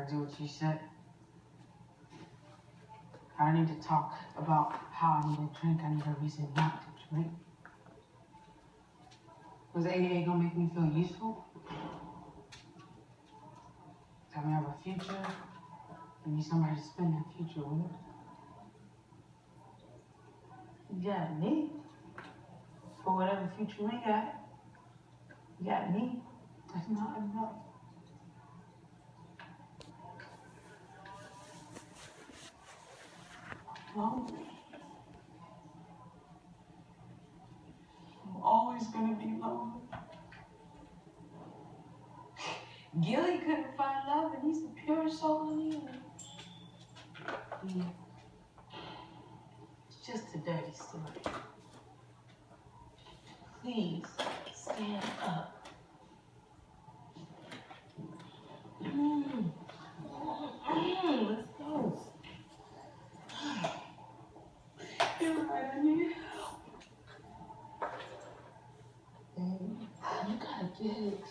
gotta do what you said. I don't need to talk about how I need to drink. I need a reason not to drink. Was AA gonna make me feel useful? Tell me I have a future. I need somebody to spend that future with. You got me. For whatever future we got. You got me. That's not enough. Lonely. I'm always gonna be lonely. Gilly couldn't find love, and he's the purest soul in the universe. It's just a dirty story. Please stand up. Let's go. You're right, I need help. Baby, you gotta get it.